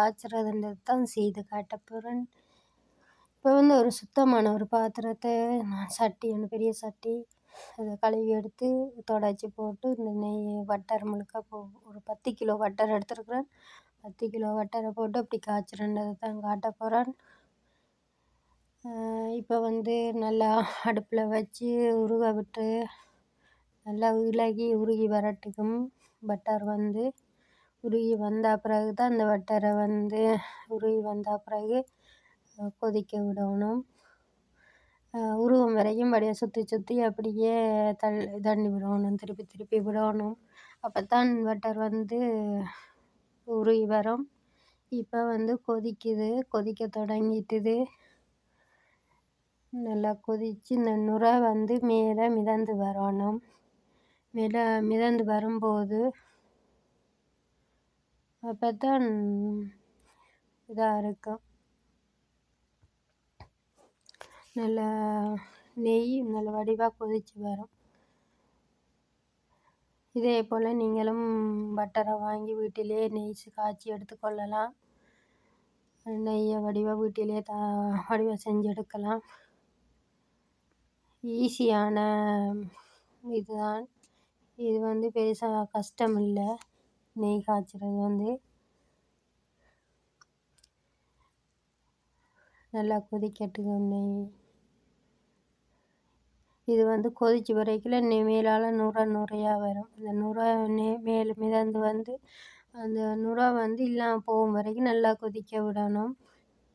காய்ச்சறதுன்றது தான் செய்து காட்ட போகிறேன். இப்போ வந்து ஒரு சுத்தமான ஒரு பாத்திரத்தை சட்டி ஒன்று, பெரிய சட்டி, அதை கழுவி எடுத்து தொடச்சி போட்டு இந்த நெய் பட்டர் முழுக்க ஒரு 10 கிலோ பட்டர் எடுத்துருக்குறேன். 10 கிலோ பட்டரை போட்டு அப்படி காய்ச்சறன்றதை தான் காட்ட போகிறேன். இப்போ வந்து நல்லா அடுப்பில் வச்சு உருக விட்டு நல்லா இலகி உருகி வரட்டுக்கும். பட்டர் வந்து உருகி வந்த பிறகு தான் அந்த பட்டரை வந்து உருகி வந்த பிறகு கொதிக்க விடணும். உருகும் வரைக்கும் அப்படியே சுற்றி சுற்றி அப்படியே தண்ணி விடணும், திருப்பி திருப்பி விடணும். அப்போ தான் பட்டர் வந்து உருகி வரும். இப்போ வந்து கொதிக்க தொடங்கிட்டுது. நல்லா கொதித்து இந்த நுரை வந்து மேலே மிதந்து வரணும். மிதந்து வரும்போது அப்போ தான் இதாக இருக்கும். நல்லா நெய் நல்ல வடிவாக கொதித்து வரும். இதே போல் நீங்களும் பட்டரை வாங்கி வீட்டிலே நெய் காய்ச்சி எடுத்துக்கொள்ளலாம். நெய்யை வடிவாக வீட்டிலே வடிவாக செஞ்சு எடுக்கலாம். ஈஸியான இதுதான் இது. வந்து பெருசாக கஷ்டம் இல்லை. நெய் காய்ச்சறது வந்து நல்லா கொதிக்கட்டுக்கும். நெய் இது வந்து கொதிச்சு வரைக்கும் மேலால் நுரையாக வரும். அந்த நுரை மேலே மிதந்து வந்து அந்த நுரை வந்து இல்லாமல் போகும் வரைக்கும் நல்லா கொதிக்க விடணும்.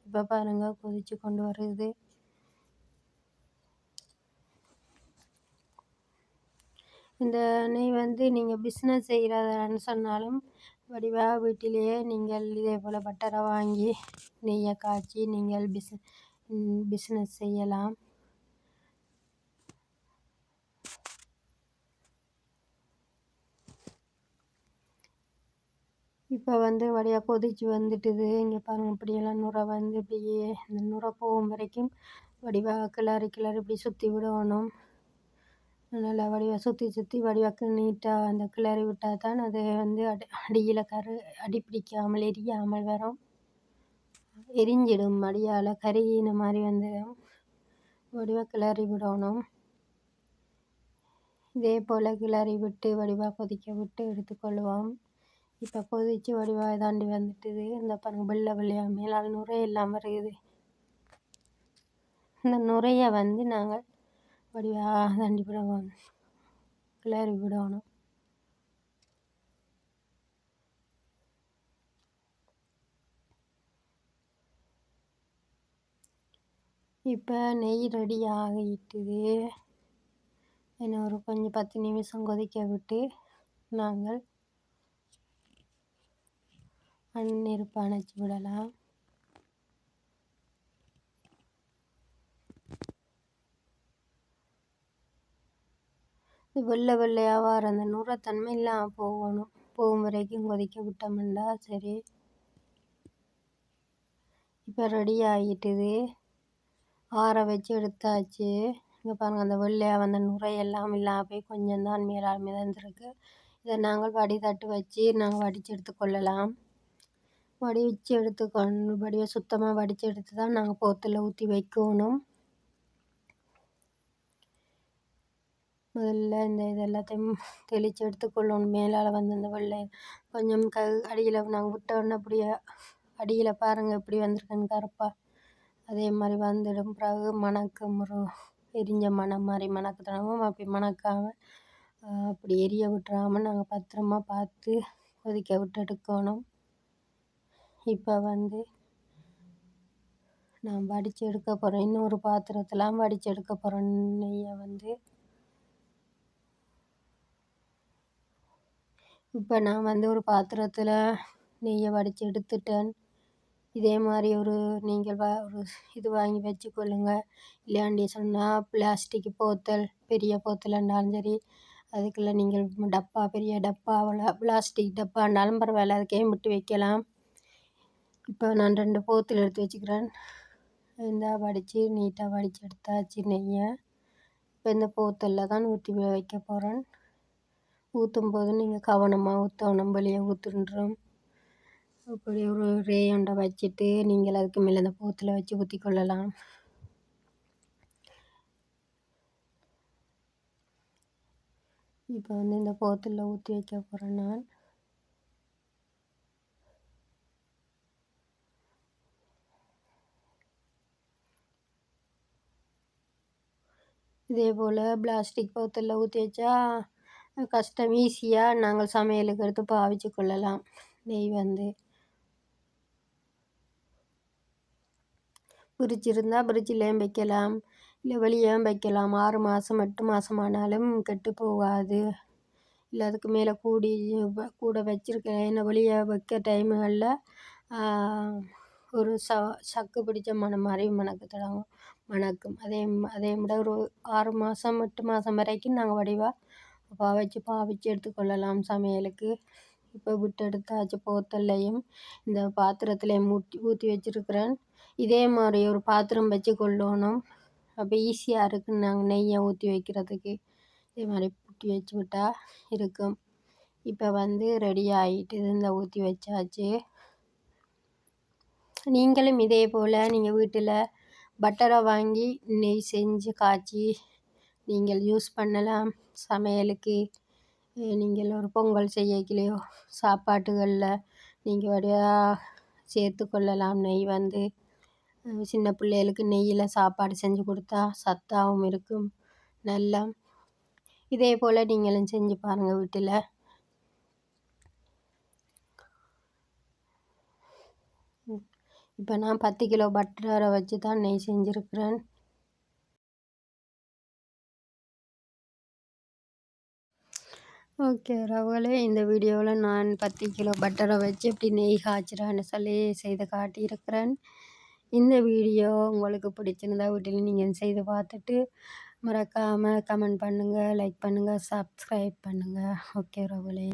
இப்போ பாருங்கள், கொதித்து கொண்டு வருது. இந்த நெய் வந்து நீங்கள் பிஸ்னஸ் செய்கிறதான்னு சொன்னாலும் வடிவாக வீட்டிலேயே நீங்கள் இதே போல் பட்டரை வாங்கி நெய்யை காய்ச்சி நீங்கள் பிஸ்னஸ் செய்யலாம். இப்போ வந்து வடிவாக கொதிச்சு வந்துட்டுது. இங்கே பாருங்கள், இப்படியெல்லாம் நுரை வந்து இப்படியே இந்த நுரை போகும் வரைக்கும் வடிவாக கிளறி இப்படி சுற்றி விடணும். நல்லா வடிவாக சுற்றி வடிவாக நீட்டாக அந்த கிளறி விட்டால் தான் அது வந்து அடியில் அடி பிடிக்காமல் எரியாமல் வரும். எரிஞ்சிடும், அடியால் கருகின மாதிரி வந்துடும். வடிவாக கிளறி விடணும். இதே போல் கிளறி விட்டு வடிவாக கொதிக்க விட்டு எடுத்துக்கொள்வோம். இப்போ கொதித்து வடிவாக தாண்டி வந்துட்டுது. இந்த பாருங்கள், வெள்ளையாக மேலால் நுரையெல்லாம் வருது. இந்த நுரையை வந்து நாங்கள் வடிவாக தாண்டி விடுவோம், கிளறி விடணும். இப்போ நெய் ரெடி ஆகிட்டுது. இன்னும் ஒரு கொஞ்சம் 10 நிமிஷம் கொதிக்க விட்டு நாங்கள் நெருப்பு அணைச்சி விடலாம். வெள்ளையாக வர அந்த நுரைத்தன்மை இல்லாமல் போகும் வரைக்கும் கொதிக்க விட்டோம்னா சரி. இப்போ ரெடி ஆகிட்டுது. ஆற வச்சு எடுத்தாச்சு. இங்கே பாருங்கள், அந்த வெள்ளையாக வந்த நுரையெல்லாம் இல்லாமல் போய் கொஞ்சம் தான் மேலால் மிதந்துருக்கு. இதை நாங்கள் வடிதட்டு வச்சு நாங்கள் வடித்து எடுத்துக்கொள்ளலாம். வடிவை சுத்தமாக வடித்து எடுத்து தான் நாங்கள் போத்தில் ஊற்றி வைக்கணும். முதல்ல இந்த இதெல்லாத்தையும் தெளித்து எடுத்துக்கொள்ளணும். மேலால் வந்து இந்த வெள்ளை கொஞ்சம் அடியில் நாங்கள் விட்டோன்னே அப்படியே அடியில் பாருங்கள் எப்படி வந்திருக்குன்னு கருப்பாக. அதே மாதிரி வந்துடும். பிறகு மணக்கும், ஒரு எரிஞ்ச மணம் மாதிரி மணக்குத்தனமும் அப்படி மணக்காமல் அப்படி எரிய விட்டுறாமல் நாங்கள் பத்திரமா பார்த்து கொதிக்க விட்டு எடுக்கணும். இப்போ வந்து நான் வடித்து எடுக்க போகிறேன். இன்னொரு பாத்திரத்தில் வடித்து எடுக்க போகிறேன் நெய்யை வந்து. இப்போ நான் வந்து ஒரு பாத்திரத்தில் நெய்யை வடித்து எடுத்துட்டேன். இதே மாதிரி நீங்கள் ஒரு இது வாங்கி வச்சுக்கொள்ளுங்க. இல்லையாண்டி சொன்னால் பிளாஸ்டிக் போத்தல், பெரிய போத்தல்னாலும் சரி, அதுக்குள்ளே நீங்கள் டப்பா, பெரிய டப்பாவில் பிளாஸ்டிக் டப்பான்னாலும் பரவாயில்ல, அதுக்கே விட்டு வைக்கலாம். இப்போ நான் 2 போத்தல் எடுத்து வச்சுக்கிறேன். வடித்து நீட்டாக வடித்து எடுத்தாச்சு நெய்யை. இப்போ இந்த போத்தலில் தான் ஊற்றி வைக்க போகிறேன். ஊற்றும் போது நீங்கள் கவனமாக ஊற்றணும், வெளியே ஊற்றுன்றோம். இப்படி ஒரு ரே ஒன்றை வச்சுட்டு நீங்கள் அதுக்கு மேலே அந்த போத்தில் வச்சு ஊற்றி கொள்ளலாம். இப்போ வந்து இந்த போத்தில் ஊற்றி வைக்க போகிறேன் நான். இதே போல் பிளாஸ்டிக் போத்தில் ஊற்றி வச்சா கஷ்டம், ஈஸியாக நாங்கள் சமையலுக்கு எடுத்து பாவிச்சு கொள்ளலாம். நெய் வந்து பிரிட்ஜ் இருந்தால் பிரிட்ஜிலையும் வைக்கலாம், இல்லை வெளியேயும் வைக்கலாம். 6 மாதம் 8 மாதம் ஆனாலும் கெட்டு போகாது. இல்லை அதுக்கு மேலே கூட வச்சுருக்கேன். என்ன வெளியே வைக்க டைமுகளில் ஒரு சக்கு பிடிச்ச மணம் மாதிரி மணக்கும். அதே விட ஒரு 6 மாதம் 8 மாதம் வரைக்கும் நாங்கள் வடிவாக பாவிச்சு எடுத்துக்கொள்ளலாம் சமையலுக்கு. இப்போ விட்டு எடுத்தாச்சு போத்தல்லையும் இந்த பாத்திரத்துலையும் ஊற்றி வச்சுருக்கிறேன். இதே மாதிரி ஒரு பாத்திரம் வச்சு கொள்ளணும். அப்போ ஈஸியாக இருக்குன்னு நாங்கள் நெய்யை ஊற்றி வைக்கிறதுக்கு இதே மாதிரி ஊற்றி வச்சு விட்டா இருக்கும். இப்போ வந்து ரெடி ஆகிட்டு இந்த ஊற்றி வச்சாச்சு. நீங்களும் இதே போல் நீங்கள் வீட்டில் பட்டரை வாங்கி நெய் செஞ்சு காய்ச்சி நீங்கள் யூஸ் பண்ணலாம் சமையலுக்கு. நீங்கள் ஒரு பொங்கல் செய்யலையோ சாப்பாட்டுகளில் நீங்கள் வடிவாக சேர்த்து கொள்ளலாம். நெய் வந்து சின்ன பிள்ளைகளுக்கு நெய்யில் சாப்பாடு செஞ்சு கொடுத்தா சத்தாகவும் இருக்கும் நல்லா. இதே போல் நீங்களும் செஞ்சு பாருங்கள் வீட்டில். இப்போ நான் 10 கிலோ பட்டரை வச்சு தான் நெய் செஞ்சுருக்கிறேன். ஓகே ரவங்களே, இந்த வீடியோவில் நான் 10 கிலோ பட்டரை வச்சு எப்படி நெய் காய்ச்சிறான்னு சொல்லி செய்து காட்டியிருக்கிறேன். இந்த வீடியோ உங்களுக்கு பிடிச்சிருந்தா வீட்டில் நீங்கள் செய்து பார்த்துட்டு மறக்காமல் கமெண்ட் பண்ணுங்கள், லைக் பண்ணுங்கள், சப்ஸ்கிரைப் பண்ணுங்கள். ஓகே ரவங்களே.